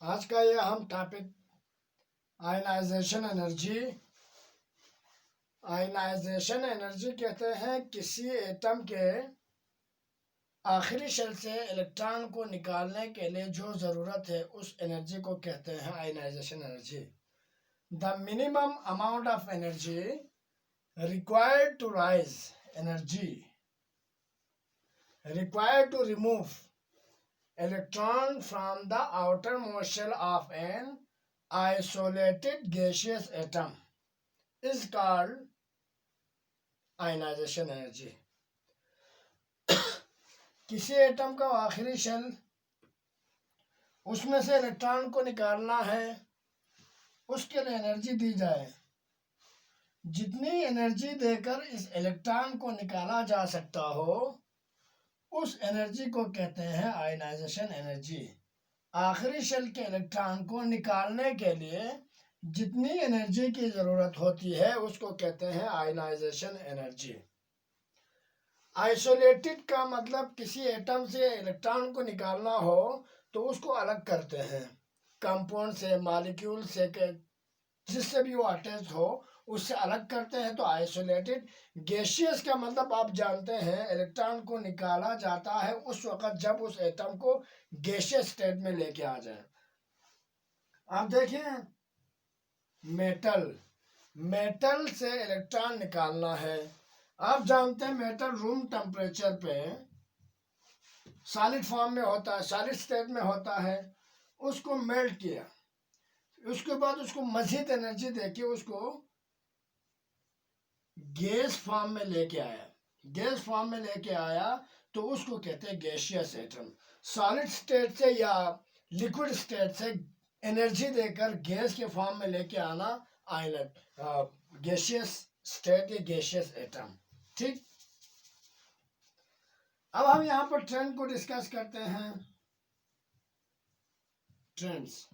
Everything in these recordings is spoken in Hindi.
आज का ये अहम topic ionisation energy. Ionisation energy कहते हैं किसी एटम के आखिरी शेल से इलेक्ट्रॉन को निकालने के लिए जो ज़रूरत है उस एनर्जी को कहते हैं ionisation energy. The minimum amount of energy required to rise energy required to remove electron from the outermost shell of an isolated gaseous atom is called ionization energy। किसी एटम का आखिरी शेल, उसमें से इलेक्ट्रॉन को निकालना है, उसके लिए एनर्जी दी जाए। जितनी एनर्जी देकर इस इलेक्ट्रॉन को निकाला जा सकता हो उस एनर्जी को कहते हैं आयनाइजेशन एनर्जी। आखिरी शेल के इलेक्ट्रॉन को निकालने के लिए जितनी एनर्जी की ज़रूरत होती है उसको कहते हैं आयनाइजेशन एनर्जी। आइसोलेटेड का मतलब किसी एटम से इलेक्ट्रॉन को निकालना हो तो उसको अलग करते हैं, कंपाउंड से, मॉलिक्यूल से, जिससे भी वो अटैच हो उससे अलग करते हैं तो आइसोलेटेड। गैसियस का मतलब आप जानते हैं इलेक्ट्रॉन को निकाला जाता है उस वक्त जब उस एटम को गैसियस स्टेट में लेके आ जाए। आप देखें मेटल से इलेक्ट्रॉन निकालना है। आप जानते हैं मेटल रूम टेम्परेचर पे सॉलिड फॉर्म में होता है, सॉलिड स्टेट में होता है। उसको मेल्ट किया, उसके बाद उसको मजीद एनर्जी देके उसको गैस फॉर्म में लेके आया। गैस फॉर्म में लेके आया तो उसको कहते हैं गैसियस एटम। सॉलिड स्टेट से या लिक्विड स्टेट से एनर्जी देकर गैस के फॉर्म में लेके आना गैसियस स्टेट या गैसियस एटम। ठीक, अब हम यहाँ पर ट्रेंड को डिस्कस करते हैं। ट्रेंड्स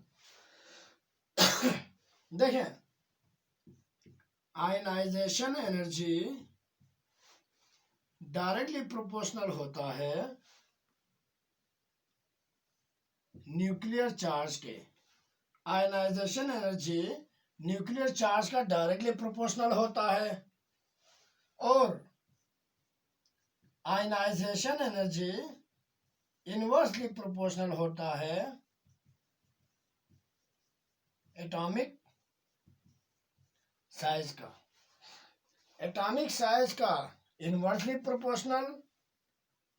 देखें, आयनाइजेशन एनर्जी डायरेक्टली प्रोपोर्शनल होता है न्यूक्लियर चार्ज के। आयनाइजेशन एनर्जी न्यूक्लियर चार्ज का डायरेक्टली प्रोपोर्शनल होता है और आयनाइजेशन एनर्जी इनवर्सली प्रोपोर्शनल होता है एटॉमिक साइज का। एटॉमिक साइज का inversely proportional,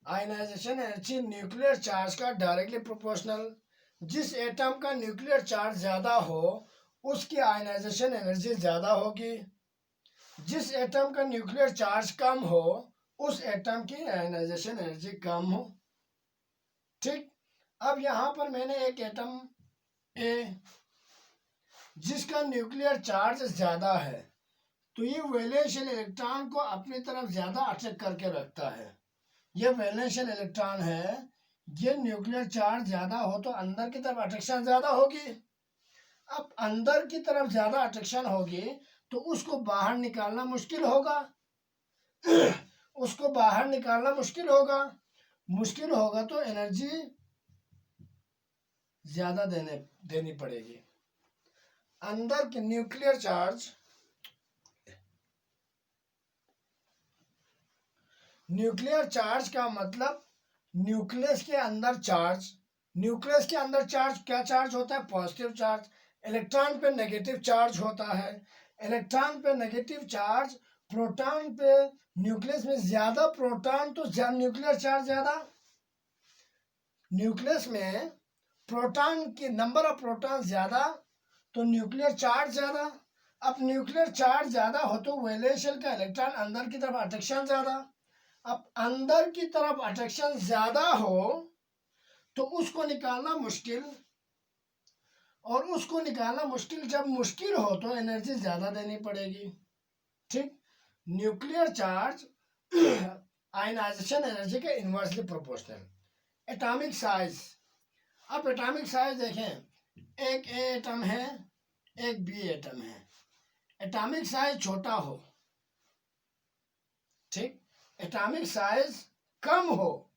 ionisation energy nuclear charge का डायरेक्टली प्रोपोर्शनल। जिस एटम का न्यूक्लियर चार्ज ज़्यादा हो उसकी आयनाइजेशन एनर्जी ज़्यादा होगी, जिस एटम का न्यूक्लियर चार्ज कम हो उस एटम की आयनाइजेशन एनर्जी कम हो। ठीक, अब यहाँ पर मैंने एक एटम ए जिसका न्यूक्लियर चार्ज ज़्यादा है तो ये वैलेंशियल इलेक्ट्रॉन को अपनी तरफ ज़्यादा अट्रैक्ट करके रखता है। ये वैलेंशियल इलेक्ट्रॉन है, ये न्यूक्लियर चार्ज ज़्यादा हो तो अंदर की तरफ अट्रैक्शन ज़्यादा होगी। अब अंदर की तरफ ज़्यादा अट्रैक्शन होगी तो उसको बाहर निकालना मुश्किल होगा उसको बाहर निकालना मुश्किल होगा तो एनर्जी ज़्यादा देनी पड़ेगी। अंदर के न्यूक्लियर चार्ज का मतलब न्यूक्लियस के अंदर चार्ज। न्यूक्लियस के अंदर चार्ज क्या चार्ज होता है? Positive charge. इलेक्ट्रॉन पे नेगेटिव चार्ज होता है। इलेक्ट्रॉन पे नेगेटिव चार्ज, प्रोटॉन पे न्यूक्लियस में ज्यादा प्रोटॉन तो न्यूक्लियर चार्ज ज्यादा। न्यूक्लियस में प्रोटॉन की नंबर ऑफ प्रोटॉन ज्यादा तो न्यूक्लियर चार्ज ज्यादा। अब न्यूक्लियर चार्ज ज्यादा हो तो वैलेंशियल का इलेक्ट्रॉन अंदर की तरफ अट्रैक्शन ज्यादा। अब अंदर की तरफ अट्रैक्शन ज्यादा हो तो उसको निकालना मुश्किल, और उसको निकालना मुश्किल जब मुश्किल हो तो एनर्जी ज्यादा देनी पड़ेगी। ठीक, न्यूक्लियर चार्ज आयनाइजेशन एनर्जी के इनवर्सली प्रोपोर्शनल। एटॉमिक साइज, अब एटॉमिक साइज देखें, एक ए एटम है, एक बी एटम है। एटॉमिक साइज छोटा हो, ठीक, एटॉमिक साइज कम हो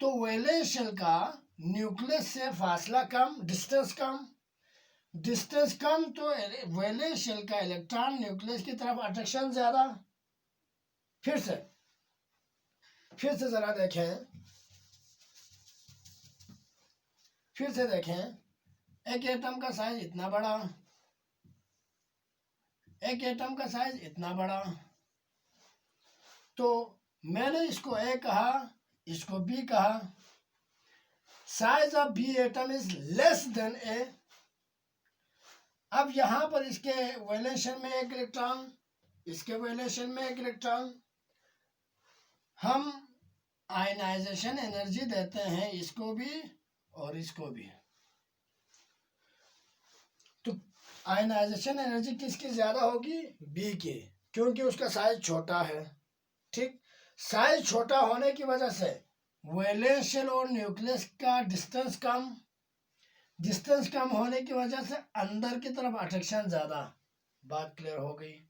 तो वैलेंस शेल का न्यूक्लियस से फासला कम, डिस्टेंस कम। डिस्टेंस कम तो वैलेंस शेल का इलेक्ट्रॉन न्यूक्लियस की तरफ अट्रैक्शन ज्यादा। फिर से जरा देखें, फिर से देखें, एक एटम का साइज इतना बड़ा, एक एटम का साइज इतना बड़ा, तो मैंने इसको ए कहा, इसको बी कहा। Size of B atom is less than A. अब यहां पर इसके वैलेंशन में एक इलेक्ट्रॉन, इसके वैलेंशन में एक इलेक्ट्रॉन, हम आयनाइजेशन एनर्जी देते हैं इसको भी और इसको भी। तो आयनाइजेशन एनर्जी किसकी ज्यादा होगी? बी की, क्योंकि उसका साइज छोटा है। ठीक, साइज छोटा होने की वजह से वैलेंस शेल और न्यूक्लियस का डिस्टेंस कम, डिस्टेंस कम होने की वजह से अंदर की तरफ अट्रैक्शन ज्यादा। बात क्लियर हो गई?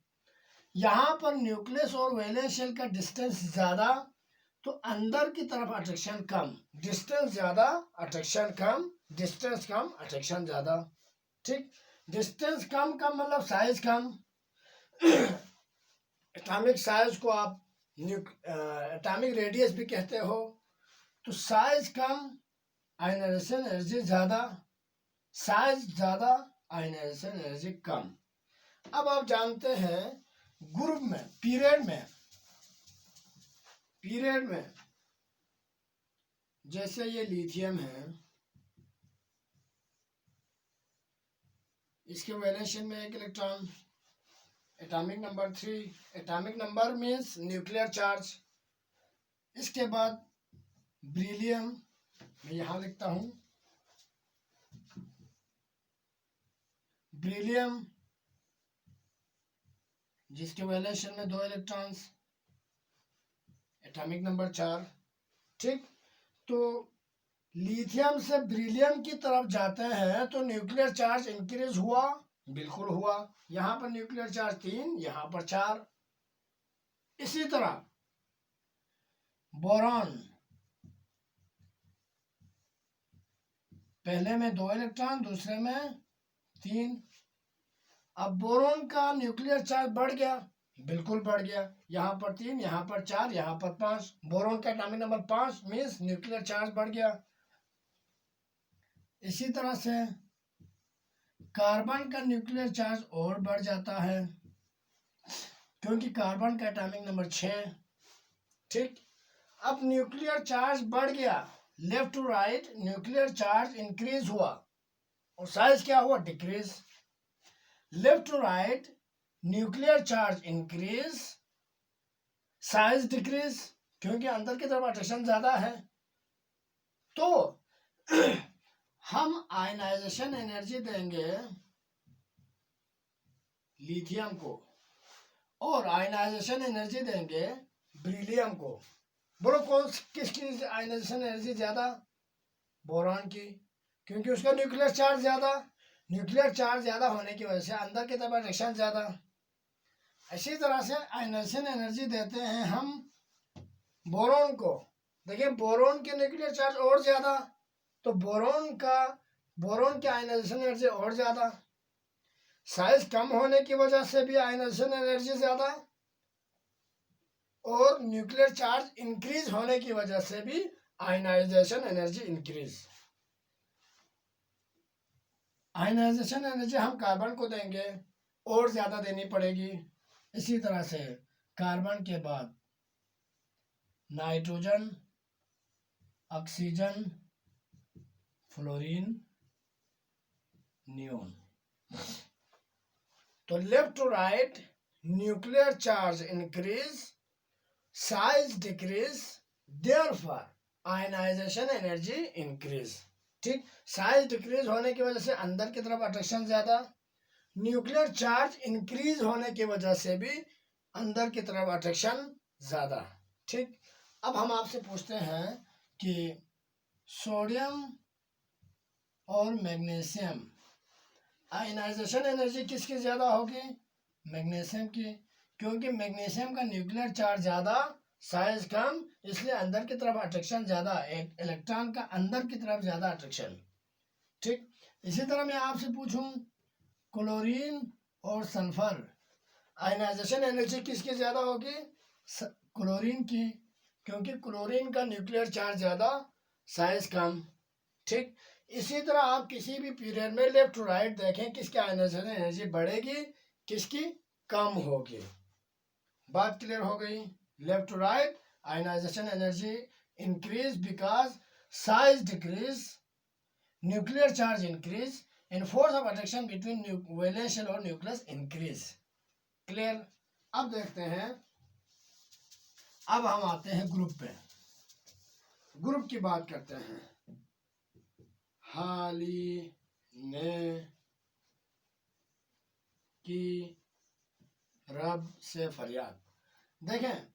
यहां पर न्यूक्लियस और वैलेंस शेल का डिस्टेंस ज्यादा, तो अंदर की तरफ अट्रैक्शन कम। डिस्टेंस ज्यादा, अट्रैक्शन कम, डिस्टेंस कम, अट्रैक्शन ज्यादा। ठीक, डिस्टेंस कम का मतलब साइज कम। एटॉमिक साइज को आप एटॉमिक रेडियस भी कहते हो। तो साइज कम, आयनाइजेशन एनर्जी ज्यादा, साइज ज्यादा, आयनाइजेशन एनर्जी कम। अब आप जानते हैं ग्रुप में, पीरियड में जैसे ये लिथियम है, इसके वैलेंशन में एक electron, atomic number 3, atomic number means nuclear charge. इसके बाद ब्रिलियम, मैं यहां लिखता हूं ब्रिलियम, जिसके वैलेंशन में 2 इलेक्ट्रॉन्स, एटॉमिक नंबर 4। ठीक, तो लिथियम से ब्रिलियम की तरफ जाते हैं तो न्यूक्लियर चार्ज इंक्रीज हुआ, बिल्कुल हुआ। यहां पर न्यूक्लियर चार्ज 3, यहां पर 4। इसी तरह बोरॉन, पहले में 2 इलेक्ट्रॉन, दूसरे में 3। अब बोरॉन का न्यूक्लियर चार्ज बढ़ गया, बिल्कुल बढ़ गया। यहां पर 3, यहां पर 4, यहां पर 5। बोरॉन का atomic number 5 means nuclear charge बढ़ गया। इसी तरह से कार्बन का न्यूक्लियर चार्ज और बढ़ जाता है, क्योंकि कार्बन का एटॉमिक नंबर 6। ठीक, अब न्यूक्लियर चार्ज बढ़ गया, left to right nuclear charge increase हुआ और साइज क्या हुआ? Decrease. Left to right nuclear charge increase, size decrease, क्योंकि अंदर की तरफ अट्रैक्शन ज्यादा है। तो हम आयनाइजेशन एनर्जी देंगे लिथियम को और आयनाइजेशन एनर्जी देंगे ब्रिलियम को। बोलो किसकी आयनाइजेशन एनर्जी ज्यादा? बोरॉन की, क्योंकि उसका न्यूक्लियर चार्ज ज्यादा। न्यूक्लियर चार्ज ज्यादा होने की वजह से अंदर की तरफ अट्रैक्शन ज्यादा। इसी तरह से आयनाइजेशन एनर्जी देते हैं हम बोरॉन को। देखिए बोरॉन के न्यूक्लियर चार्ज और ज्यादा, तो बोरॉन की आयनाइजेशन एनर्जी और ज्यादा। साइज कम होने की वजह से भी आयनाइजेशन एनर्जी ज्यादा, और न्यूक्लियर चार्ज इंक्रीज होने की वजह से भी ionisation energy increase. Ionisation energy हम कार्बन को देंगे, और ज्यादा देनी पड़ेगी। इसी तरह से कार्बन के बाद नाइट्रोजन, ऑक्सीजन, फ्लोरीन, नियोन। तो left to right nuclear charge increase, size decrease, therefore ionisation energy increase. ठीक, साइज डिक्रीज होने की वजह से अंदर की तरफ अट्रैक्शन ज्यादा, न्यूक्लियर चार्ज इंक्रीज होने की वजह से भी अंदर की तरफ अट्रैक्शन ज्यादा। ठीक, अब हम आपसे पूछते हैं कि सोडियम और मैग्नीशियम, आयनाइजेशन एनर्जी किसकी ज्यादा होगी? मैग्नीशियम की, क्योंकि मैग्नीशियम का न्यूक्लियर चार्ज ज्यादा, साइज कम, इसलिए अंदर की तरफ अट्रैक्शन ज्यादा, एक इलेक्ट्रॉन का अंदर की तरफ ज्यादा अट्रैक्शन। ठीक, इसी तरह मैं आपसे पूछूं क्लोरीन और सल्फर, आयनाइजेशन एनर्जी किसकी ज्यादा होगी? क्लोरीन की, क्योंकि क्लोरीन का न्यूक्लियर चार्ज ज्यादा, साइज कम। ठीक, इसी तरह आप किसी भी पीरियड में लेफ्ट टू राइट देखें, किसकी आयनाइजेशन एनर्जी बढ़ेगी, किसकी कम होगी। बात क्लियर हो गई? Left to right ionization energy increase because size decrease, nuclear charge increase and force of attraction between valence shell और न्यूक्लियस इंक्रीज। क्लियर? अब देखते हैं, अब हम आते हैं ग्रुप पे, ग्रुप की बात करते हैं। हाली ने की रब से फरियाद। देखें,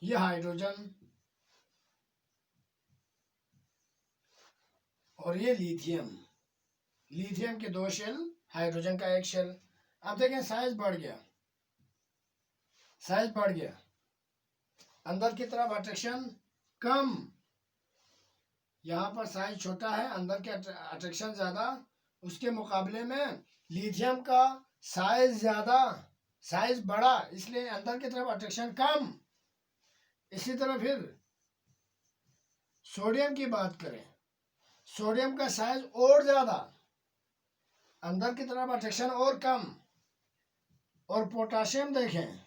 ये हाइड्रोजन और ये लिथियम, लिथियम के दो शेल, हाइड्रोजन का एक शेल। अब देखें साइज बढ़ गया, साइज बढ़ गया, अंदर की तरफ अट्रैक्शन कम, यहाँ पर साइज छोटा है, अंदर के अट्रैक्शन ज्यादा, उसके मुकाबले में लिथियम का साइज ज्यादा, साइज बड़ा, इसलिए अंदर की तरफ अट्रैक्शन कम। इसी तरह फिर सोडियम की बात करें, सोडियम का साइज और ज्यादा, अंदर की तरफ अट्रैक्शन और कम। और पोटाशियम देखें,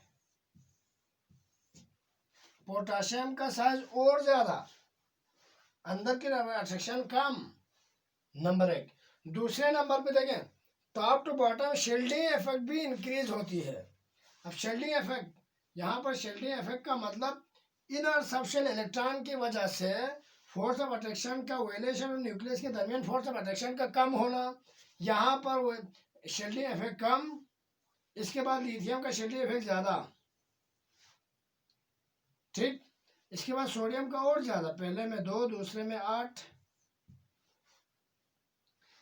पोटाशियम का साइज और ज्यादा, अंदर की तरफ अट्रैक्शन कम। नंबर एक। दूसरे नंबर पे देखें, top to bottom shielding effect भी इंक्रीज होती है। अब शील्डिंग इफेक्ट, यहाँ पर शील्डिंग इफेक्ट का मतलब इनर सबशेल इलेक्ट्रॉन की वजह से फोर्स ऑफ अट्रैक्शन का वैलेंस और न्यूक्लियस के दरमियान फोर्स ऑफ अट्रैक्शन का कम होना, यहाँ पर शील्डिंग इफेक्ट कम। इसके बाद लिथियम का शील्डिंग इफेक्ट ज्यादा। ठीक, इसके बाद सोडियम का और ज्यादा, पहले में 2, दूसरे में 8।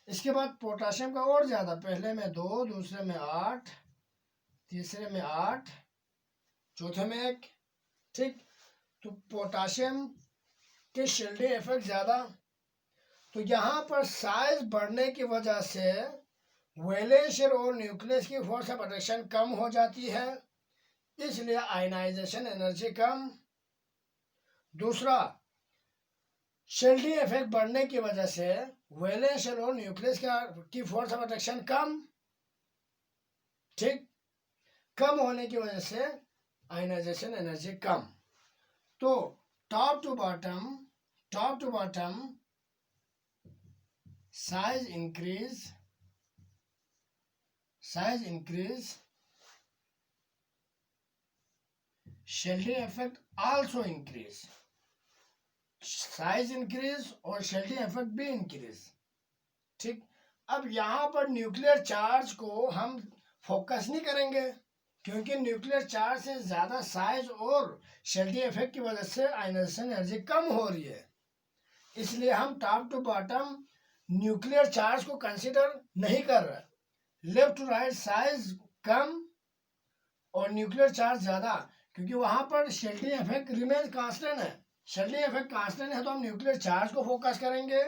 इसके बाद पोटाशियम का और ज्यादा, पहले में 2, दूसरे में 8, तीसरे में 8, चौथे में 1। ठीक, तो पोटाशियम के शील्डिंग इफेक्ट ज्यादा। तो यहाँ पर साइज बढ़ने की वजह से वैलेंस और न्यूक्लियस की फोर्स ऑफ अट्रैक्शन कम हो जाती है, इसलिए आयनाइजेशन एनर्जी कम। दूसरा, शील्डिंग इफेक्ट बढ़ने की वजह से वैलेंस और न्यूक्लियस की फोर्स ऑफ अट्रैक्शन कम। ठीक, कम होने की वजह से आयनाइजेशन एनर्जी कम। तो top to bottom, top to bottom size increase, size increase, shielding effect also increase, size increase और शील्डिंग इफेक्ट भी इंक्रीज। ठीक, अब यहाँ पर न्यूक्लियर चार्ज को हम फोकस नहीं करेंगे, क्योंकि न्यूक्लियर चार्ज से ज्यादा साइज और शील्डिंग इफेक्ट की वजह से आयनाइजेशन एनर्जी कम हो रही है, इसलिए हम top to bottom nuclear charge को कंसीडर नहीं कर रहे। लेफ्ट टू राइट साइज कम और न्यूक्लियर चार्ज ज्यादा, क्योंकि वहां पर शील्डिंग इफेक्ट रिमेन कांस्टेंट है। शील्डिंग इफेक्ट कांस्टेंट है तो हम न्यूक्लियर चार्ज को फोकस करेंगे।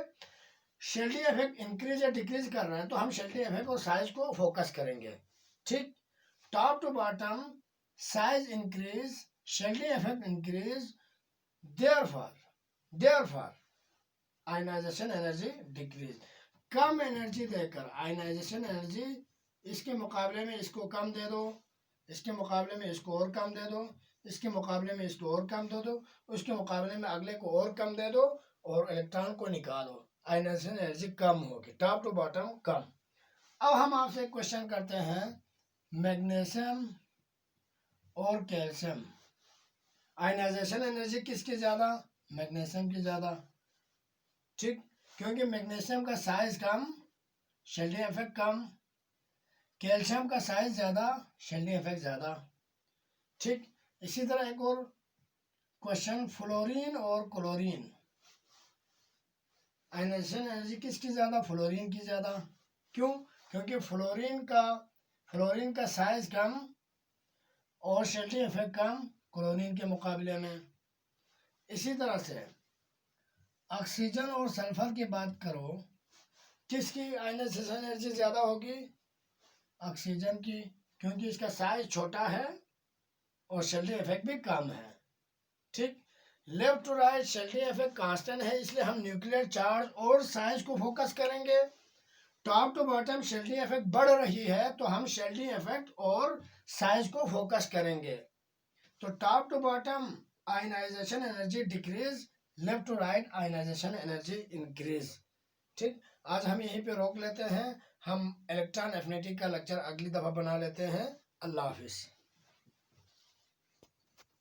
शील्डिंग इफेक्ट इंक्रीज या डिक्रीज कर रहे हैं तो हम शील्डिंग इफेक्ट और साइज को फोकस करेंगे। ठीक, top to bottom size increase, shielding effect increase, therefore ionisation energy decrease. कम एनर्जी देकर आयनाइजेशन एनर्जी, इसके मुकाबले में इसको कम दे दो, इसके मुकाबले में इसको और कम दे दो, इसके मुकाबले में इसको और कम दे दो, उसके मुकाबले में अगले को और कम दे दो और इलेक्ट्रॉन को निकालो, आयनाइजेशन एनर्जी कम होगी, टॉप टू बॉटम कम। अब हम आपसे क्वेश्चन करते हैं, मैग्नीशियम और कैल्शियम, आयनाइजेशन एनर्जी किसकी ज्यादा? मैग्नीशियम की ज्यादा। ठीक, क्योंकि मैग्नीशियम का साइज कम, शील्डिंग इफेक्ट कम, कैल्शियम का साइज ज्यादा, शील्डिंग इफेक्ट ज्यादा। ठीक, इसी तरह एक और क्वेश्चन, फ्लोरीन और क्लोरीन, आयनाइजेशन एनर्जी किसकी ज्यादा? फ्लोरीन की ज्यादा। क्यों? क्योंकि फ्लोरीन का साइज कम, और शेल्टिंग इफेक्ट कम क्लोरीन के मुकाबले में। इसी तरह से ऑक्सीजन और सल्फर की बात करो, किसकी आयनाइजेशन एनर्जी ज़्यादा होगी? ऑक्सीजन की, क्योंकि इसका साइज छोटा है और शेल्टिंग इफेक्ट भी कम है। ठीक, left to right shielding effect constant है, इसलिए हम न्यूक्लियर चार्ज और साइज को फोकस करेंगे। Top to bottom shielding effect बढ़ रही है तो हम शेल्टिंग इफेक्ट और साइज को फोकस करेंगे। तो top to bottom ionization energy decrease, left to right ionization energy increase. ठीक, आज हम यहीं पे रोक लेते हैं। हम इलेक्ट्रॉन एफिनिटी का लेक्चर अगली दफ़ा बना लेते हैं। अल्लाह हाफिज़।